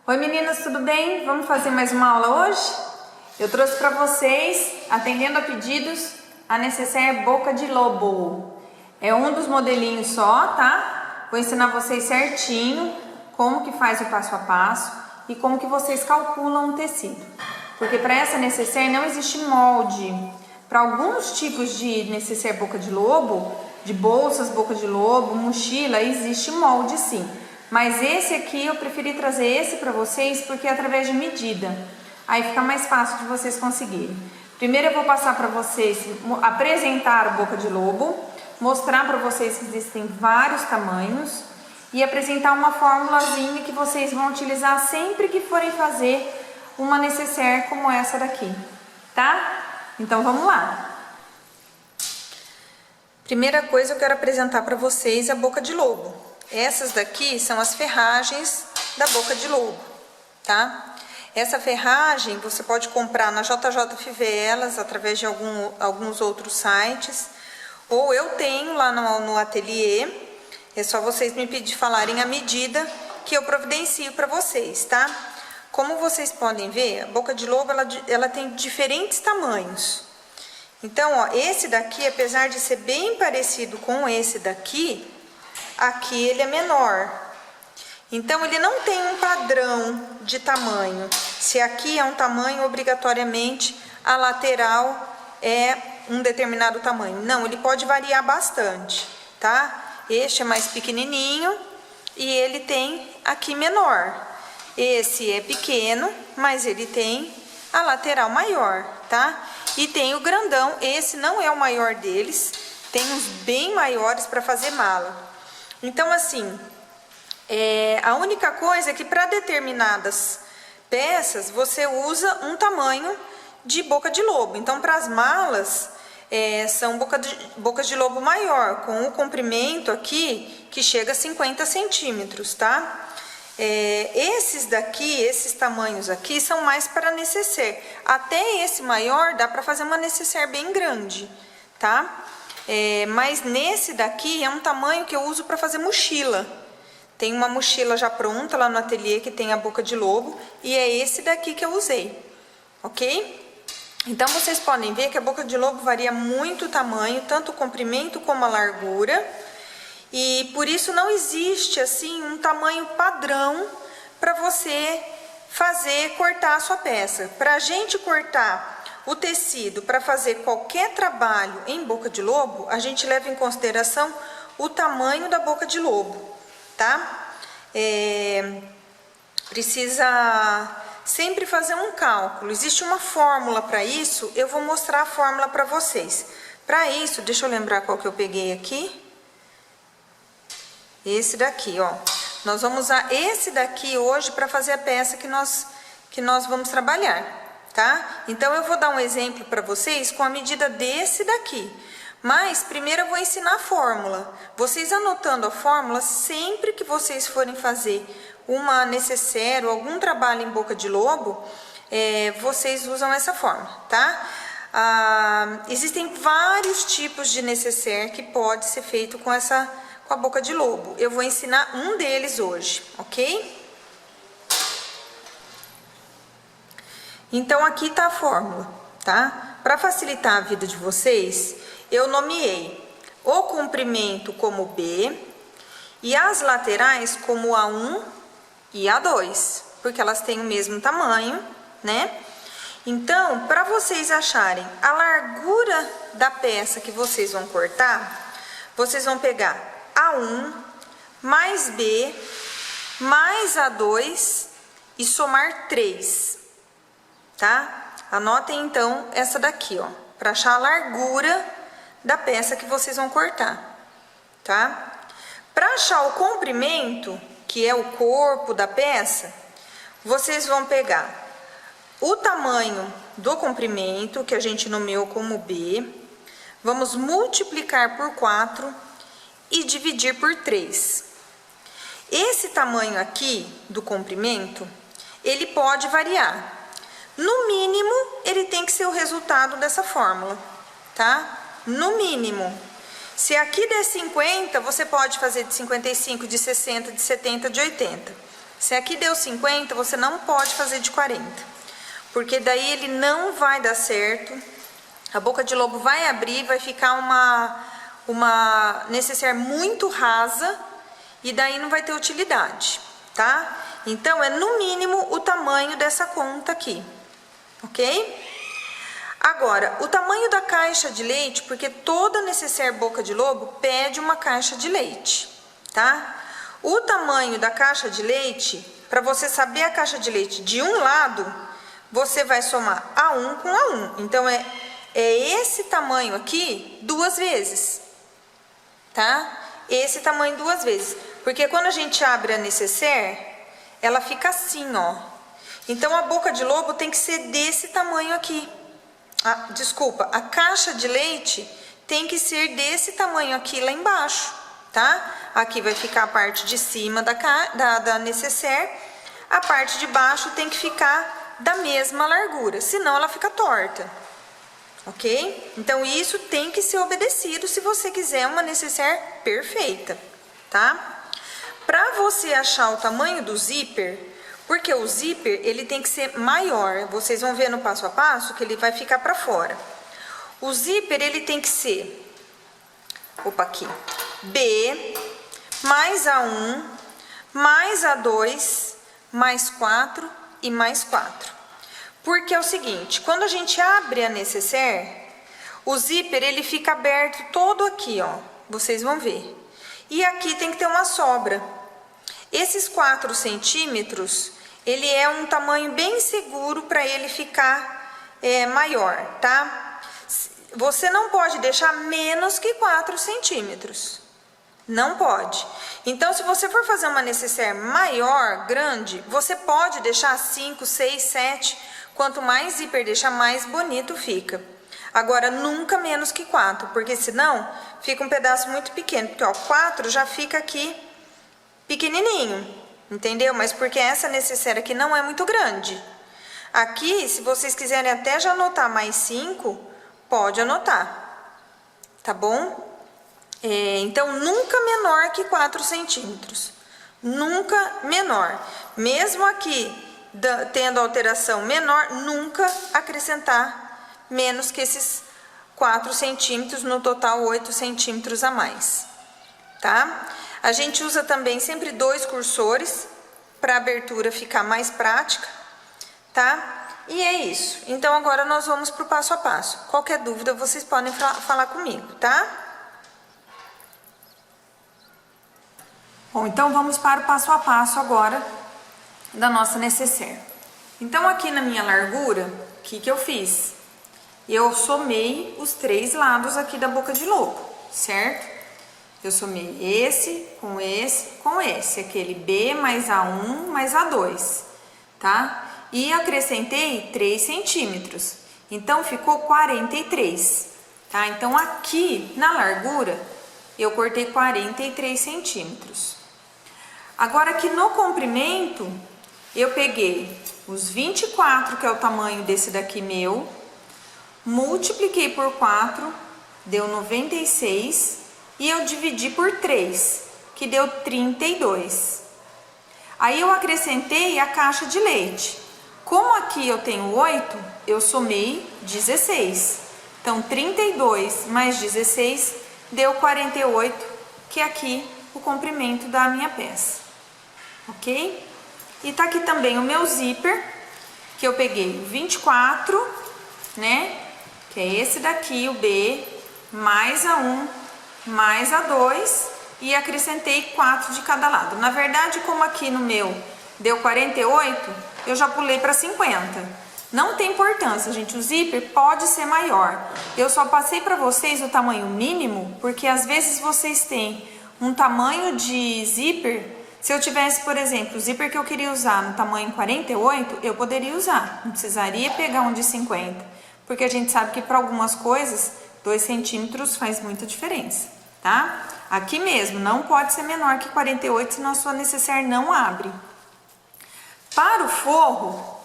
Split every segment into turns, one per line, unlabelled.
Oi meninas, tudo bem? Vamos fazer mais uma aula hoje? Eu trouxe para vocês, atendendo a pedidos, a necessaire boca de lobo. É um dos modelinhos só, tá? Vou ensinar vocês certinho como que faz o passo a passo e como que vocês calculam o tecido. Porque para essa necessaire não existe molde. Para alguns tipos de necessaire boca de lobo, de bolsas boca de lobo, mochila, existe molde sim. Mas esse aqui eu preferi trazer esse para vocês porque é através de medida. Aí fica mais fácil de vocês conseguirem. Primeiro eu vou passar para vocês, apresentar o boca de lobo, mostrar para vocês que existem vários tamanhos e apresentar uma formulazinha que vocês vão utilizar sempre que forem fazer uma necessaire como essa daqui, tá? Então vamos lá. Primeira coisa eu quero apresentar para vocês a boca de lobo. Essas daqui são as ferragens da boca de lobo, tá? Essa ferragem você pode comprar na JJ Fivelas, através de alguns outros sites, ou eu tenho lá no ateliê. É só vocês me falarem a medida que eu providencio para vocês, tá? Como vocês podem ver, a boca de lobo ela tem diferentes tamanhos. Então, ó, esse daqui, apesar de ser bem parecido com esse daqui, aqui ele é menor. Então, ele não tem um padrão de tamanho. Se aqui é um tamanho, obrigatoriamente, a lateral é um determinado tamanho. Não, ele pode variar bastante, tá? Este é mais pequenininho e ele tem aqui menor. Esse é pequeno, mas ele tem a lateral maior, tá? E tem o grandão, esse não é o maior deles, tem uns bem maiores para fazer mala. Então, assim, a única coisa é que para determinadas peças você usa um tamanho de boca de lobo. Então, para as malas, são bocas de lobo maior, com o comprimento aqui que chega a 50 centímetros, tá? Esses tamanhos aqui são mais para necessaire. Até esse maior dá para fazer uma necessaire bem grande, tá? Mas nesse daqui é um tamanho que eu uso para fazer mochila. Tem uma mochila já pronta lá no ateliê que tem a boca de lobo e é esse daqui que eu usei, ok? Então vocês podem ver que a boca de lobo varia muito o tamanho, tanto o comprimento como a largura. E por isso não existe assim um tamanho padrão para você cortar a sua peça. Para a gente cortar o tecido para fazer qualquer trabalho em boca de lobo, a gente leva em consideração o tamanho da boca de lobo, tá? Precisa sempre fazer um cálculo. Existe uma fórmula para isso, eu vou mostrar a fórmula para vocês. Para isso, deixa eu lembrar qual que eu peguei aqui. Esse daqui, ó. Nós vamos usar esse daqui hoje para fazer a peça que nós vamos trabalhar, tá? Então, eu vou dar um exemplo para vocês com a medida desse daqui. Mas, primeiro eu vou ensinar a fórmula. Vocês anotando a fórmula, sempre que vocês forem fazer uma necessaire ou algum trabalho em boca de lobo, vocês usam essa fórmula, tá? Existem vários tipos de necessaire que pode ser feito com a boca de lobo. Eu vou ensinar um deles hoje, ok? Então, aqui tá a fórmula, tá? Para facilitar a vida de vocês, eu nomeei o comprimento como B e as laterais como A1 e A2, porque elas têm o mesmo tamanho, né? Então, para vocês acharem a largura da peça que vocês vão cortar, vocês vão pegar A1 mais B mais A2 e somar 3, tá? Anotem então essa daqui, ó, para achar a largura da peça que vocês vão cortar, tá? Para achar o comprimento, que é o corpo da peça, vocês vão pegar o tamanho do comprimento, que a gente nomeou como B, vamos multiplicar por 4 e dividir por 3. Esse tamanho aqui do comprimento, ele pode variar. No mínimo, ele tem que ser o resultado dessa fórmula, tá? No mínimo. Se aqui der 50, você pode fazer de 55, de 60, de 70, de 80. Se aqui deu 50, você não pode fazer de 40, porque daí ele não vai dar certo. A boca de lobo vai abrir, vai ficar uma necessaire muito rasa e daí não vai ter utilidade, tá? Então, é no mínimo o tamanho dessa conta aqui, ok? Agora, o tamanho da caixa de leite, porque toda necessaire boca de lobo pede uma caixa de leite, tá? O tamanho da caixa de leite, para você saber a caixa de leite de um lado, você vai somar A1 com A1. Então, é esse tamanho aqui 2 vezes, tá? Esse tamanho 2 vezes. Porque quando a gente abre a necessaire, ela fica assim, ó. Então, a boca de lobo tem que ser desse tamanho aqui. Desculpa, a caixa de leite tem que ser desse tamanho aqui lá embaixo, tá? Aqui vai ficar a parte de cima da necessaire, a parte de baixo tem que ficar da mesma largura, senão ela fica torta, ok? Então, isso tem que ser obedecido se você quiser uma necessaire perfeita, tá? Para você achar o tamanho do zíper, porque o zíper ele tem que ser maior, vocês vão ver no passo a passo que ele vai ficar para fora. O zíper ele tem que ser, B mais A1 mais A2 mais 4 e mais 4. Porque é o seguinte, quando a gente abre a necessaire, o zíper ele fica aberto todo aqui, ó, vocês vão ver. E aqui tem que ter uma sobra. Esses 4 centímetros, ele é um tamanho bem seguro para ele ficar maior, tá? Você não pode deixar menos que 4 centímetros. Não pode. Então, se você for fazer uma necessaire maior, grande, você pode deixar 5, 6, 7. Quanto mais zíper deixa, mais bonito fica. Agora, nunca menos que 4, porque senão fica um pedaço muito pequeno. Porque, ó, 4 já fica aqui pequenininho, entendeu? Mas porque essa necessaire aqui não é muito grande. Aqui, se vocês quiserem até já anotar mais 5, pode anotar, tá bom? Então, nunca menor que 4 centímetros. Nunca menor. Mesmo aqui, tendo alteração menor, nunca acrescentar menos que esses 4 centímetros, no total 8 centímetros a mais, tá? A gente usa também sempre 2 cursores, para a abertura ficar mais prática, tá? E é isso. Então, agora nós vamos para o passo a passo. Qualquer dúvida, vocês podem falar comigo, tá? Bom, então vamos para o passo a passo agora da nossa necessaire. Então, aqui na minha largura, o que eu fiz? Eu somei os 3 lados aqui da boca de lobo, certo? Eu somei esse, com aquele B mais A1 mais A2, tá? E acrescentei 3 centímetros, então ficou 43, tá? Então, aqui na largura, eu cortei 43 centímetros. Agora, aqui no comprimento, eu peguei os 24, que é o tamanho desse daqui meu, multipliquei por 4, deu 96, e eu dividi por 3, que deu 32. Aí, eu acrescentei a caixa de leite. Como aqui eu tenho 8, eu somei 16. Então, 32 mais 16 deu 48, que é aqui o comprimento da minha peça. Ok? E tá aqui também o meu zíper, que eu peguei o 24, né? Que é esse daqui, o B, mais A1, mais A2, e acrescentei 4 de cada lado. Na verdade, como aqui no meu deu 48, eu já pulei para 50. Não tem importância, gente, o zíper pode ser maior. Eu só passei para vocês o tamanho mínimo, porque às vezes vocês têm um tamanho de zíper. Se eu tivesse, por exemplo, o zíper que eu queria usar no tamanho 48, eu poderia usar. Não precisaria pegar um de 50, porque a gente sabe que para algumas coisas, 2 centímetros faz muita diferença, tá? Aqui mesmo, não pode ser menor que 48, senão a sua necessaire não abre. Para o forro,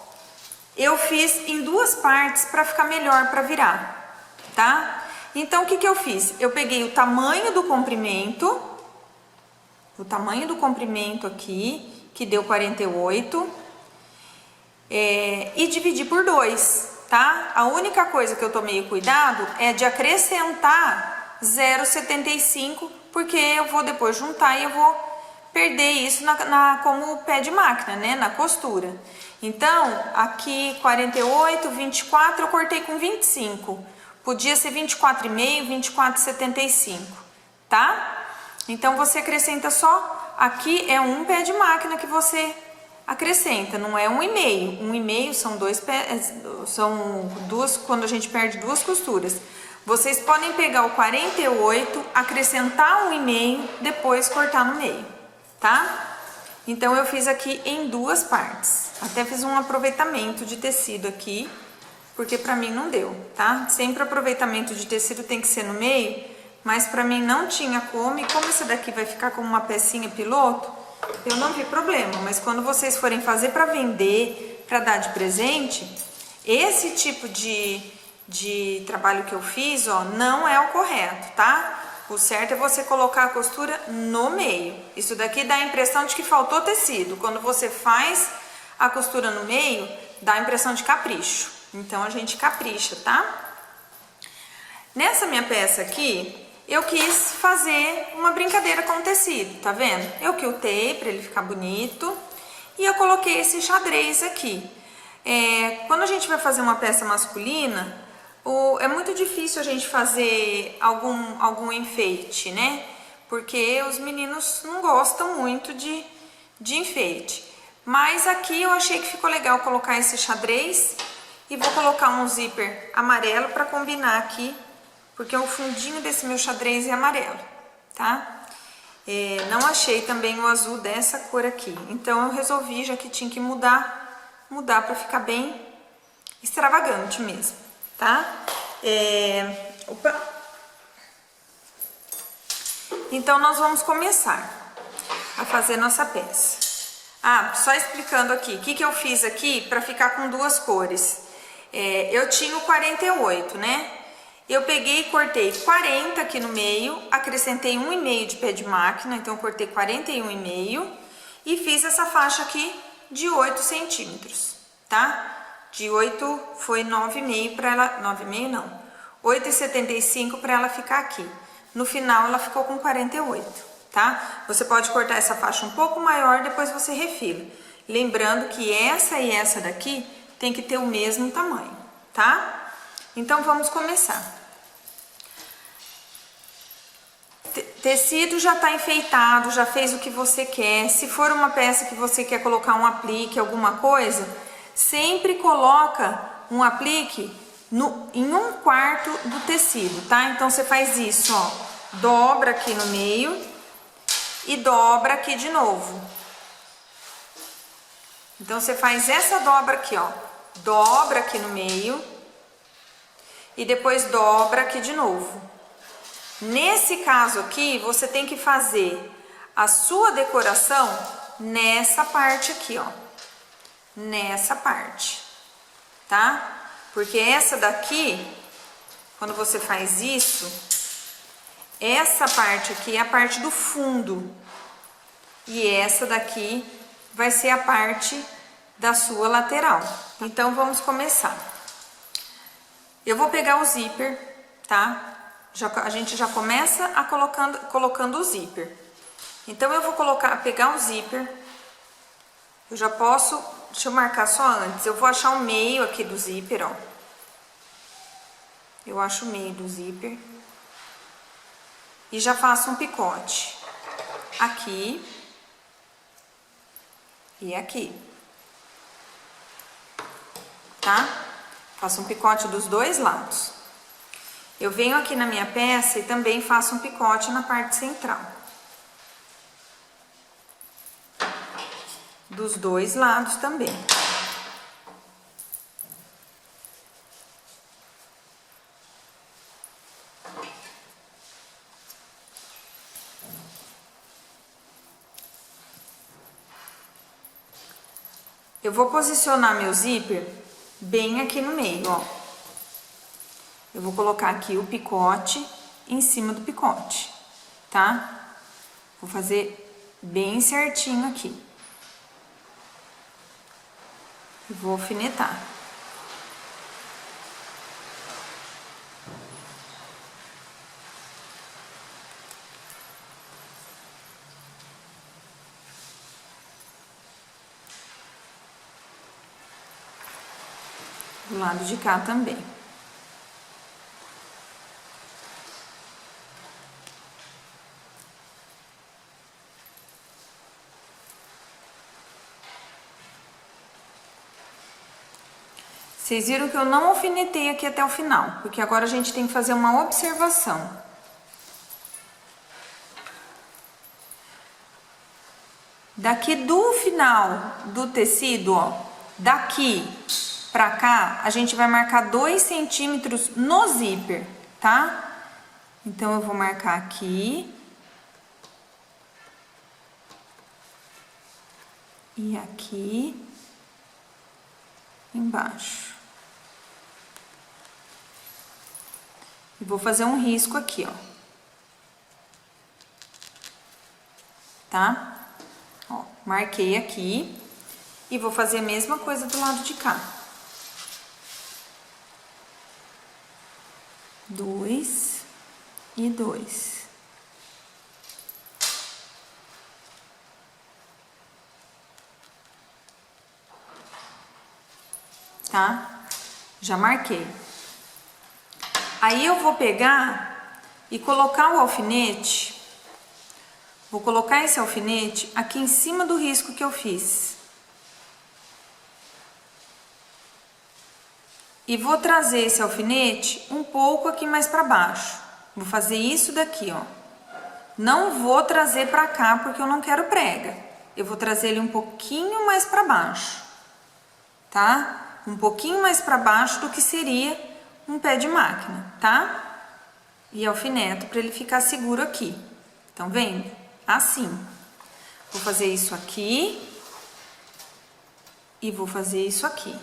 eu fiz em 2 partes para ficar melhor para virar, tá? Então, o que eu fiz? Eu peguei o tamanho do comprimento aqui, que deu 48, e dividir por 2, tá? A única coisa que eu tomei cuidado é de acrescentar 0,75, porque eu vou depois juntar e eu vou perder isso como pé de máquina, né? Na costura. Então, aqui 48, 24, eu cortei com 25. Podia ser 24,5, 24,75, tá? Então, você acrescenta só, aqui é um pé de máquina que você acrescenta, não é 1,5. 1,5 são dois pés, são duas, quando a gente perde duas costuras. Vocês podem pegar o 48, acrescentar 1,5, depois cortar no meio, tá? Então, eu fiz aqui em duas partes. Até fiz um aproveitamento de tecido aqui, porque pra mim não deu, tá? Sempre o aproveitamento de tecido tem que ser no meio, mas pra mim não tinha como. E como essa daqui vai ficar como uma pecinha piloto, eu não vi problema. Mas quando vocês forem fazer pra vender, pra dar de presente, esse tipo de trabalho que eu fiz, ó, não é o correto, tá? O certo é você colocar a costura no meio. Isso daqui dá a impressão de que faltou tecido. Quando você faz a costura no meio, dá a impressão de capricho. Então, a gente capricha, tá? Nessa minha peça aqui, eu quis fazer uma brincadeira com o tecido, tá vendo? Eu quiltei para ele ficar bonito e eu coloquei esse xadrez aqui. Quando a gente vai fazer uma peça masculina, é muito difícil a gente fazer algum enfeite, né? Porque os meninos não gostam muito de enfeite. Mas aqui eu achei que ficou legal colocar esse xadrez e vou colocar um zíper amarelo para combinar aqui, porque o fundinho desse meu xadrez é amarelo, tá? Não achei também o azul dessa cor aqui, então eu resolvi, já que tinha que mudar para ficar bem extravagante mesmo, tá? Então nós vamos começar a fazer nossa peça. Só explicando aqui, o que eu fiz aqui para ficar com duas cores. Eu tinha o 48, né? Eu peguei e cortei 40 aqui no meio, acrescentei 1,5 de pé de máquina, então eu cortei 41,5 e fiz essa faixa aqui de 8 centímetros, tá? De 8 foi 9,5 para ela, 9,5 não, 8,75 para ela ficar aqui. No final ela ficou com 48, tá? Você pode cortar essa faixa um pouco maior, depois você refila. Lembrando que essa e essa daqui tem que ter o mesmo tamanho, tá? Então, vamos começar. Tecido já tá enfeitado, já fez o que você quer. Se for uma peça que você quer colocar um aplique, alguma coisa, sempre coloca um aplique em 1/4 do tecido, tá? Então, você faz isso, ó. Dobra aqui no meio e dobra aqui de novo. Então, você faz essa dobra aqui, ó. Dobra aqui no meio e depois dobra aqui de novo. Nesse caso aqui, você tem que fazer a sua decoração nessa parte aqui, ó. Nessa parte, tá? Porque essa daqui, quando você faz isso, essa parte aqui é a parte do fundo. E essa daqui vai ser a parte da sua lateral. Então, vamos começar. Eu vou pegar o zíper, tá? A gente já começa colocando o zíper. Então, eu vou pegar o zíper. Eu já posso, deixa eu marcar só antes. Eu vou achar o meio aqui do zíper, ó. Eu acho o meio do zíper. E já faço um picote. Aqui. E aqui. Tá? Faço um picote dos dois lados. Eu venho aqui na minha peça e também faço um picote na parte central. Dos dois lados também. Eu vou posicionar meu zíper bem aqui no meio, ó. Eu vou colocar aqui o picote em cima do picote, tá? Vou fazer bem certinho aqui. E vou alfinetar. Do lado de cá também. Vocês viram que eu não alfinetei aqui até o final, porque agora a gente tem que fazer uma observação. Daqui do final do tecido, ó, daqui pra cá, a gente vai marcar 2 centímetros no zíper, tá? Então, eu vou marcar aqui. E aqui embaixo. E vou fazer um risco aqui, ó. Tá? Ó, marquei aqui. E vou fazer a mesma coisa do lado de cá. 2 e 2. Tá? Já marquei. Aí eu vou pegar e colocar o alfinete. Vou colocar esse alfinete aqui em cima do risco que eu fiz. E vou trazer esse alfinete um pouco aqui mais para baixo. Vou fazer isso daqui, ó. Não vou trazer para cá porque eu não quero prega. Eu vou trazer ele um pouquinho mais para baixo, tá? Um pouquinho mais para baixo do que seria um pé de máquina, tá? E alfineto para ele ficar seguro aqui. Estão vendo? Assim. Vou fazer isso aqui e vou fazer isso aqui.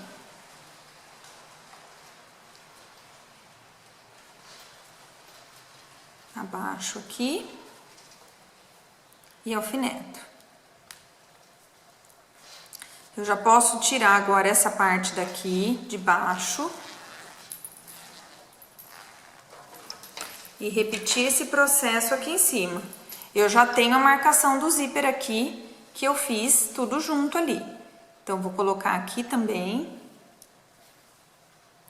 Abaixo aqui e alfineto. Eu já posso tirar agora essa parte daqui de baixo e repetir esse processo aqui em cima. Eu já tenho a marcação do zíper aqui que eu fiz tudo junto ali. Então, vou colocar aqui também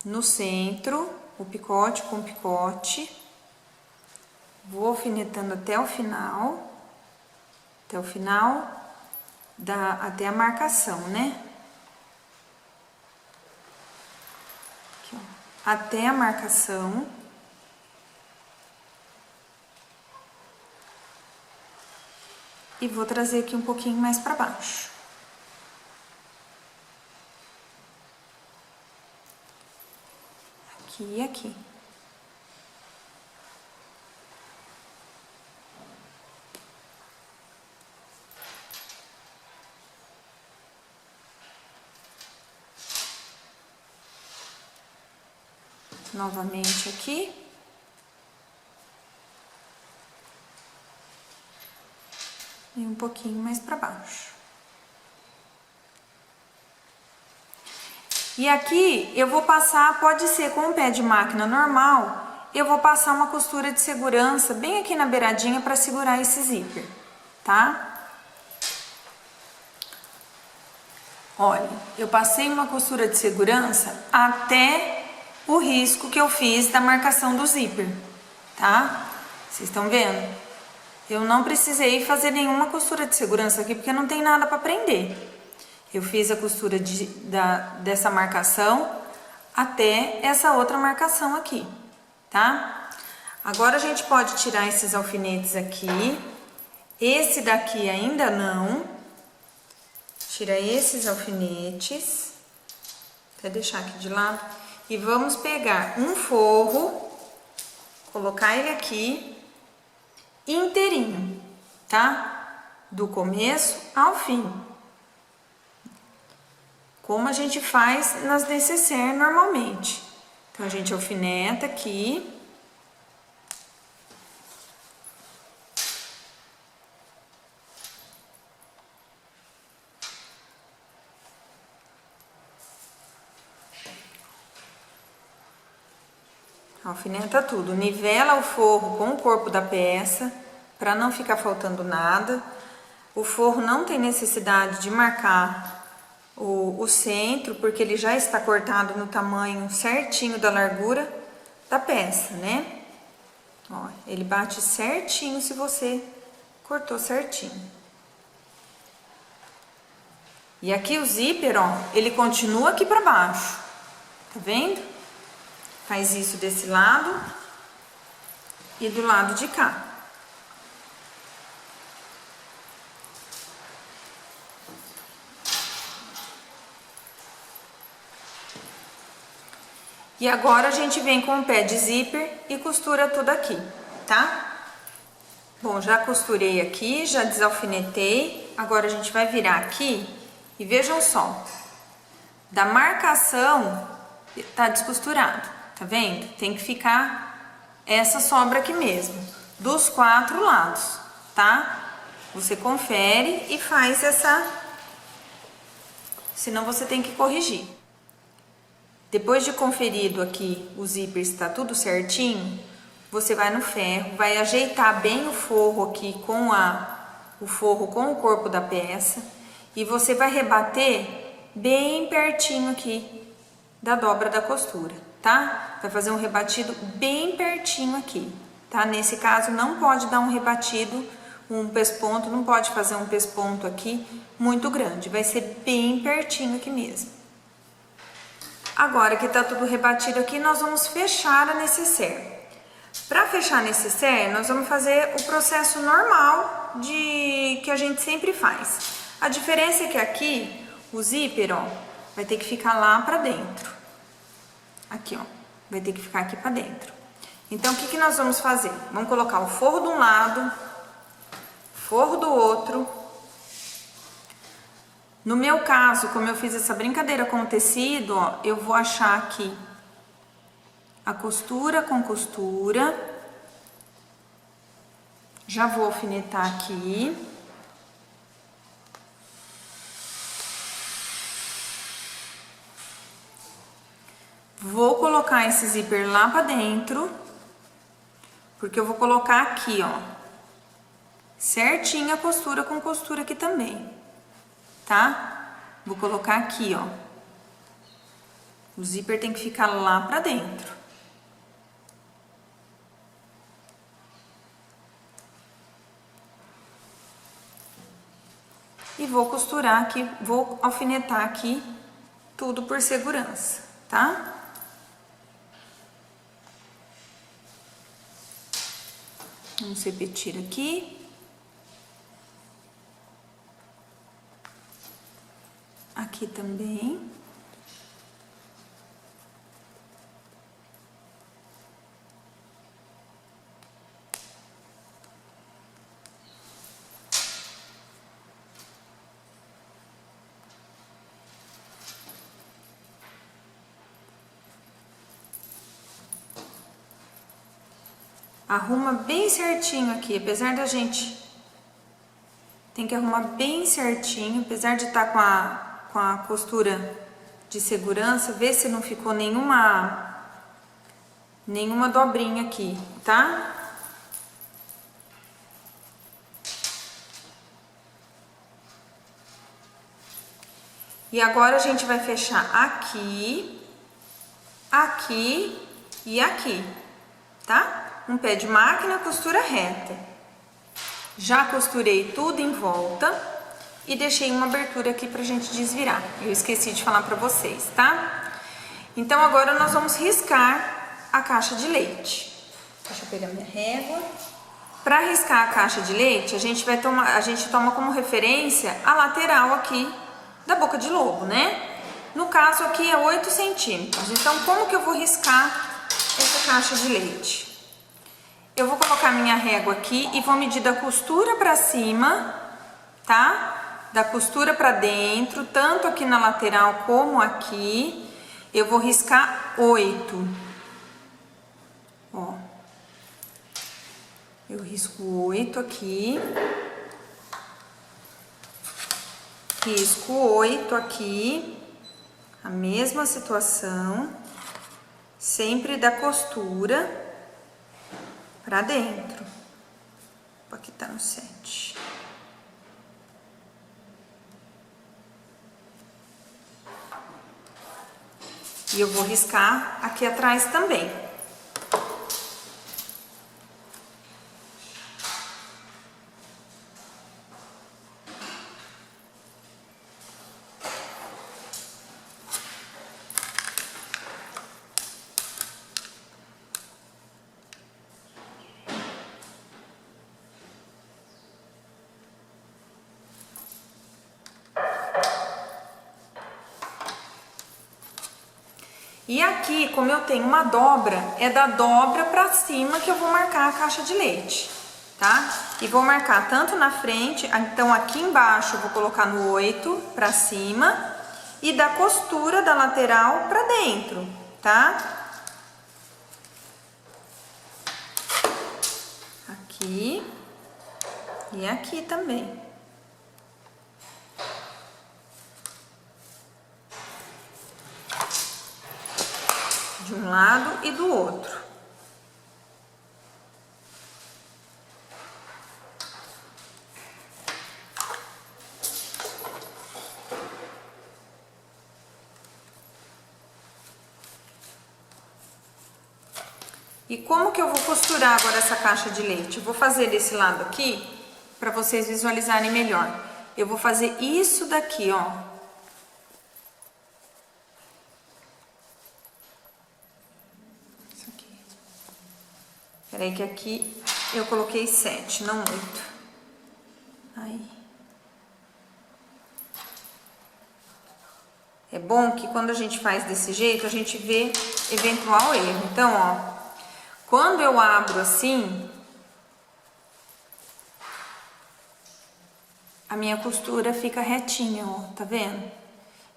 no centro o picote com picote. Vou alfinetando até o final até a marcação, né? Aqui, ó, até a marcação. E vou trazer aqui um pouquinho mais para baixo. Aqui e aqui. Novamente aqui. E um pouquinho mais para baixo. E aqui eu vou passar, pode ser com o pé de máquina normal, eu vou passar uma costura de segurança bem aqui na beiradinha para segurar esse zíper, tá? Olha, eu passei uma costura de segurança até o risco que eu fiz da marcação do zíper, tá? Vocês estão vendo? Eu não precisei fazer nenhuma costura de segurança aqui, porque não tem nada para prender. Eu fiz a costura dessa marcação até essa outra marcação aqui, tá? Agora a gente pode tirar esses alfinetes aqui. Esse daqui ainda não. Tira esses alfinetes. Até deixar aqui de lado. E vamos pegar um forro, colocar ele aqui inteirinho, tá? Do começo ao fim. Como a gente faz nas necessaires normalmente. Então, a gente alfineta aqui. Alfineta tudo, nivela o forro com o corpo da peça, para não ficar faltando nada. O forro não tem necessidade de marcar o centro, porque ele já está cortado no tamanho certinho da largura da peça, né? Ó, ele bate certinho se você cortou certinho. E aqui o zíper, ó, ele continua aqui para baixo, tá vendo? Faz isso desse lado e do lado de cá. E agora a gente vem com o pé de zíper e costura tudo aqui, tá? Bom, já costurei aqui, já desalfinetei. Agora a gente vai virar aqui e vejam só. Da marcação tá descosturado, tá vendo? Tem que ficar essa sobra aqui mesmo, dos 4 lados, tá? Você confere e faz essa, senão você tem que corrigir. Depois de conferido aqui o zíper está tudo certinho, você vai no ferro, vai ajeitar bem o forro aqui com o forro com o corpo da peça e você vai rebater bem pertinho aqui da dobra da costura, tá? Vai fazer um rebatido bem pertinho aqui, tá? Nesse caso não pode dar um rebatido, um pesponto, não pode fazer um pesponto aqui muito grande, vai ser bem pertinho aqui mesmo. Agora que tá tudo rebatido aqui, nós vamos fechar a nécessaire. Para fechar a nécessaire, nós vamos fazer o processo normal que a gente sempre faz. A diferença é que aqui, o zíper, ó, vai ter que ficar lá pra dentro. Aqui, ó, vai ter que ficar aqui pra dentro. Então, o que nós vamos fazer? Vamos colocar o forro de um lado, forro do outro. No meu caso, como eu fiz essa brincadeira com o tecido, ó, eu vou achar aqui a costura com costura. Já vou alfinetar aqui. Vou colocar esse zíper lá pra dentro, porque eu vou colocar aqui, ó, certinho a costura com costura aqui também, tá? Vou colocar aqui, ó. O zíper tem que ficar lá pra dentro. E vou costurar aqui, vou alfinetar aqui tudo por segurança, tá? Vamos repetir aqui. Aqui também. Arruma bem certinho aqui, apesar da gente... Tem que arrumar bem certinho, apesar de estar com a costura de segurança, ver se não ficou nenhuma dobrinha aqui, tá? E agora a gente vai fechar aqui, aqui e aqui, tá? Um pé de máquina, costura reta. Já costurei tudo em volta e deixei uma abertura aqui pra gente desvirar. Eu esqueci de falar pra vocês, tá? Então agora nós vamos riscar a caixa de leite. Deixa eu pegar minha régua. Para riscar a caixa de leite, a gente toma como referência a lateral aqui da boca de lobo, né? No caso aqui é 8 centímetros. Então como que eu vou riscar essa caixa de leite? Eu vou colocar minha régua aqui e vou medir da costura pra cima, tá? Da costura pra dentro, tanto aqui na lateral como aqui. Eu vou riscar 8. Ó. Eu risco 8 aqui. Risco 8 aqui. A mesma situação. sempre da costura pra dentro. Aqui tá no 7. E eu vou riscar aqui atrás também. E aqui, como eu tenho uma dobra, é da dobra pra cima que eu vou marcar a caixa de leite, tá? E vou marcar tanto na frente, então aqui embaixo eu vou colocar no 8 pra cima e da costura da lateral pra dentro, tá? Aqui e aqui também. De um lado e do outro. E como que eu vou costurar agora essa caixa de leite? Eu vou fazer desse lado aqui, para vocês visualizarem melhor. Eu vou fazer isso daqui, ó. Peraí que aqui eu coloquei 7, não 8. Aí. É bom que quando a gente faz desse jeito, a gente vê eventual erro. Então, ó, quando eu abro assim, a minha costura fica retinha, ó, tá vendo?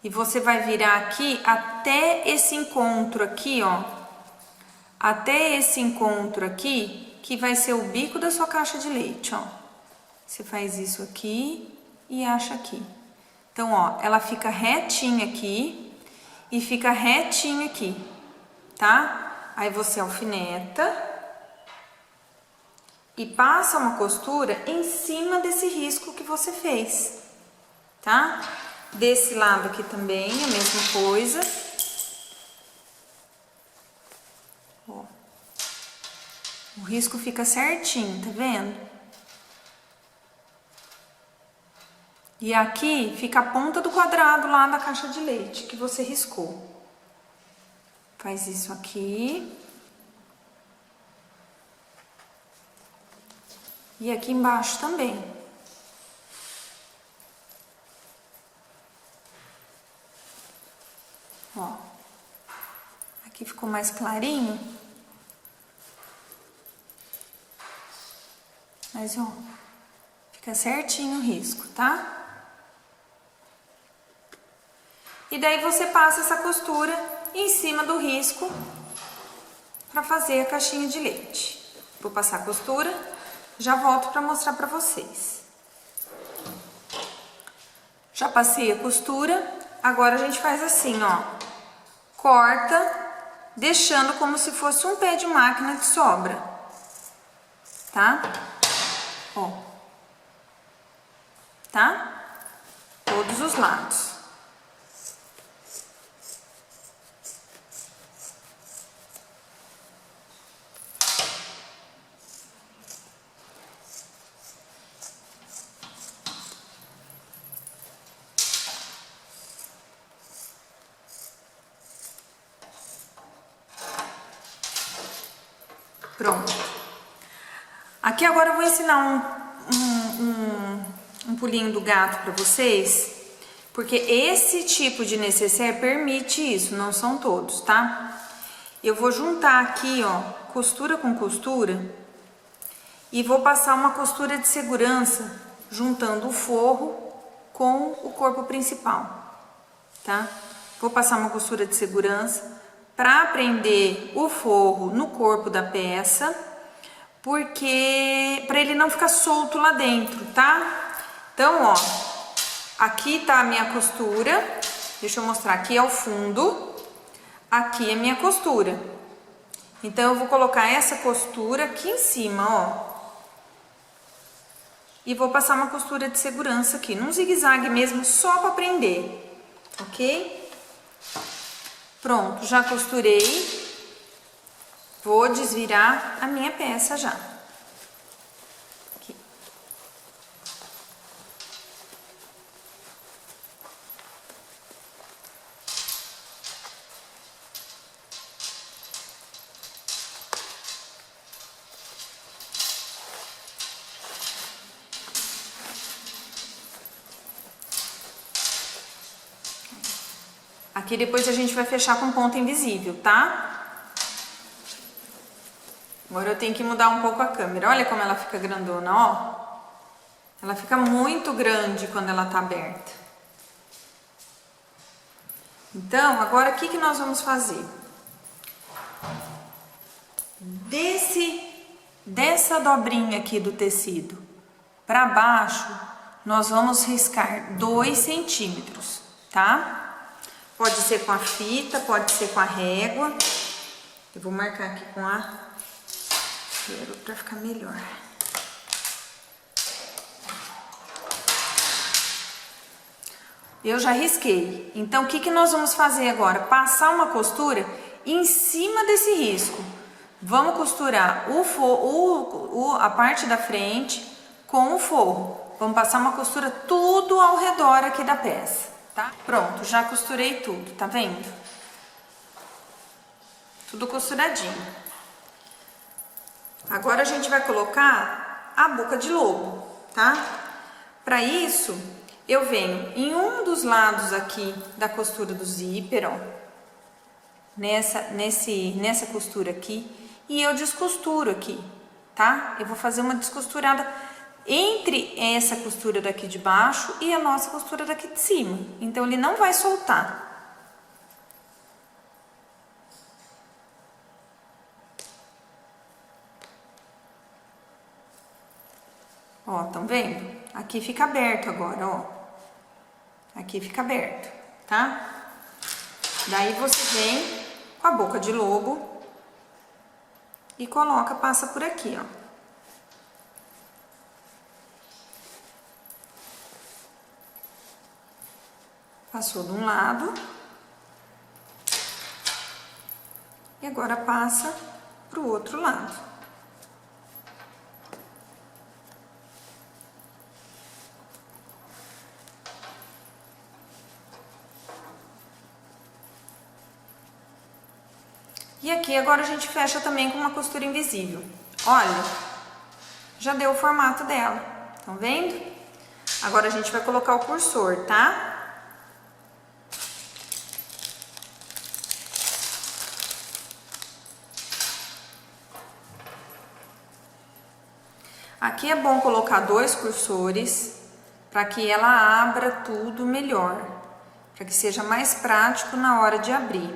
E você vai virar aqui até esse encontro aqui, ó. Até esse encontro aqui, que vai ser o bico da sua caixa de leite, ó. Você faz isso aqui e acha aqui. Então, ó, ela fica retinha aqui e fica retinha aqui, tá? Aí você alfineta e passa uma costura em cima desse risco que você fez, tá? Desse lado aqui também, a mesma coisa. Ó. O risco fica certinho, tá vendo? E aqui fica a ponta do quadrado lá da caixa de leite que você riscou. Faz isso aqui. E aqui embaixo também. Ó. Aqui ficou mais clarinho. Mas, ó, fica certinho o risco, tá? E daí você passa essa costura em cima do risco para fazer a caixinha de leite. Vou passar a costura, já volto para mostrar para vocês. Já passei a costura, agora a gente faz assim, ó. Corta, deixando como se fosse um pé de máquina de sobra, tá? Ó. Tá? Todos os lados. Pronto. Aqui agora eu vou ensinar um pulinho do gato para vocês, porque esse tipo de necessaire permite isso, não são todos, tá? Eu vou juntar aqui, ó, costura com costura e vou passar uma costura de segurança, juntando o forro com o corpo principal, tá? Vou passar uma costura de segurança para prender o forro no corpo da peça, porque para ele não ficar solto lá dentro, tá? Então, ó, aqui tá a minha costura, deixa eu mostrar, aqui é o fundo, aqui é minha costura. Então, eu vou colocar essa costura aqui em cima, ó. E vou passar uma costura de segurança aqui, num zigue-zague mesmo, só para prender, ok? Pronto, já costurei. Vou desvirar a minha peça já. Aqui. Aqui depois a gente vai fechar com ponta invisível, tá? Agora eu tenho que mudar um pouco a câmera. Olha como ela fica grandona, ó. Ela fica muito grande quando ela tá aberta. Então, agora o que que nós vamos fazer? Dessa dobrinha aqui do tecido para baixo, nós vamos riscar 2 centímetros, tá? Pode ser com a fita, pode ser com a régua. Eu vou marcar aqui com a ferro para ficar melhor. Eu já risquei. Então, o que que nós vamos fazer agora? Passar uma costura em cima desse risco. Vamos costurar a parte da frente com o forro. Vamos passar uma costura tudo ao redor aqui da peça. Tá? Pronto, já costurei tudo, tá vendo? Tudo costuradinho. Agora a gente vai colocar a boca de lobo, tá? Para isso, eu venho em um dos lados aqui da costura do zíper, ó. Nessa costura aqui, e eu descosturo aqui, tá? Eu vou fazer uma descosturada entre essa costura daqui de baixo e a nossa costura daqui de cima. Então, ele não vai soltar. Ó, estão vendo? Aqui fica aberto agora, ó. Aqui fica aberto, tá? Daí, você vem com a boca de lobo e coloca, passa por aqui, ó. Passou de um lado. E agora passa para o outro lado. E aqui agora a gente fecha também com uma costura invisível. Olha, já deu o formato dela. Estão vendo? Agora a gente vai colocar o cursor, tá? Aqui é bom colocar 2 cursores para que ela abra tudo melhor, para que seja mais prático na hora de abrir.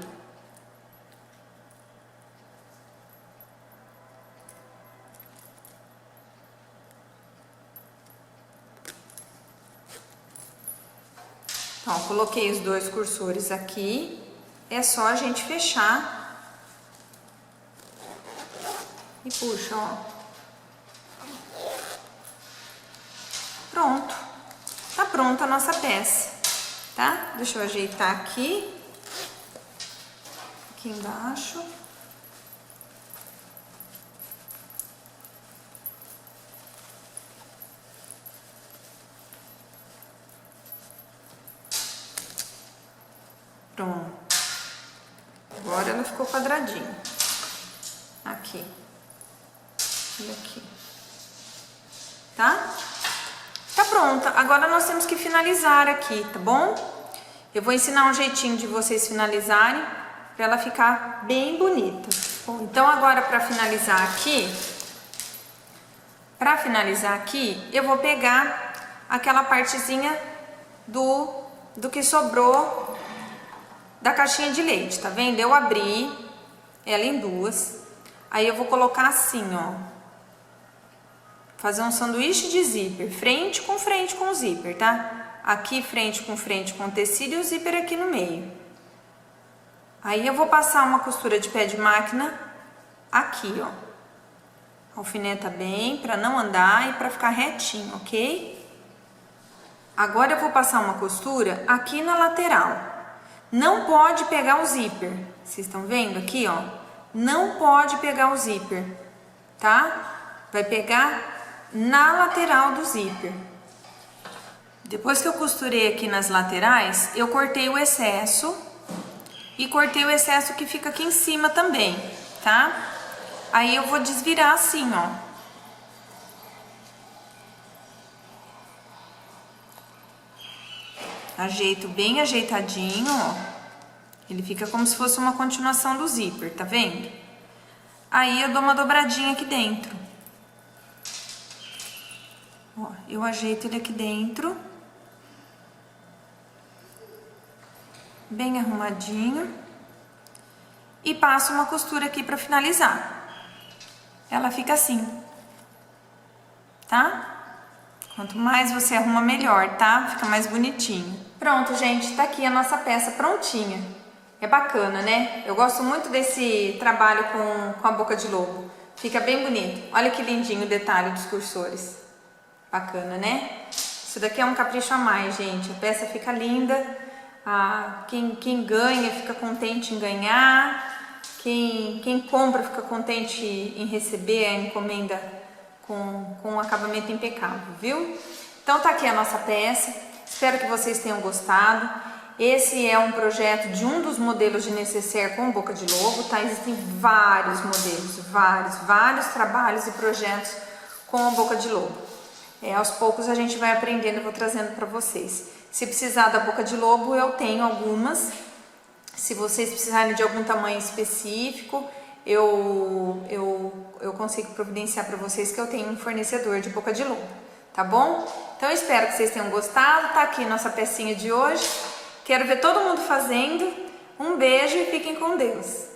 Então, coloquei os 2 cursores aqui, é só a gente fechar e puxa, ó. Pronto, tá pronta a nossa peça, tá? Deixa eu ajeitar aqui embaixo. Pronto. Agora ela ficou quadradinha. Aqui. E aqui. Tá? Tá pronta. Agora nós temos que finalizar aqui, tá bom? Eu vou ensinar um jeitinho de vocês finalizarem para ela ficar bem bonita. Bom, então agora para finalizar aqui, eu vou pegar aquela partezinha do que sobrou da caixinha de leite, tá vendo? Eu abri ela em 2, aí eu vou colocar assim, ó. Fazer um sanduíche de zíper, frente com o zíper, tá? Aqui frente com o tecido e o zíper aqui no meio. Aí eu vou passar uma costura de pé de máquina aqui, ó. Alfineta bem, para não andar e para ficar retinho, ok? Agora eu vou passar uma costura aqui na lateral. Não pode pegar o zíper. Vocês estão vendo aqui, ó? Não pode pegar o zíper, tá? Vai pegar na lateral do zíper. Depois que eu costurei aqui nas laterais, eu cortei o excesso e cortei o excesso que fica aqui em cima também, tá? Aí eu vou desvirar assim, ó. Ajeito bem ajeitadinho, ó. Ele fica como se fosse uma continuação do zíper, tá vendo? Aí eu dou uma dobradinha aqui dentro. Ó, eu ajeito ele aqui dentro. Bem arrumadinho. E passo uma costura aqui pra finalizar. Ela fica assim, tá? Quanto mais você arruma, melhor, tá? Fica mais bonitinho. Pronto, gente, tá aqui a nossa peça prontinha. É bacana, né? Eu gosto muito desse trabalho com a boca de lobo. Fica bem bonito. Olha que lindinho o detalhe dos cursores. Bacana, né? Isso daqui é um capricho a mais, gente. A peça fica linda. Quem ganha fica contente em ganhar. Quem compra fica contente em receber a encomenda com um acabamento impecável, viu? Então tá aqui a nossa peça, espero que vocês tenham gostado. Esse é um projeto de um dos modelos de necessaire com boca de lobo, tá? Existem vários modelos, vários trabalhos e projetos com a boca de lobo. Aos poucos a gente vai aprendendo, eu vou trazendo para vocês. Se precisar da boca de lobo, eu tenho algumas. Se vocês precisarem de algum tamanho específico, eu consigo providenciar para vocês que eu tenho um fornecedor de boca de lobo, tá bom? Então eu espero que vocês tenham gostado, tá aqui nossa pecinha de hoje. Quero ver todo mundo fazendo. Um beijo e fiquem com Deus!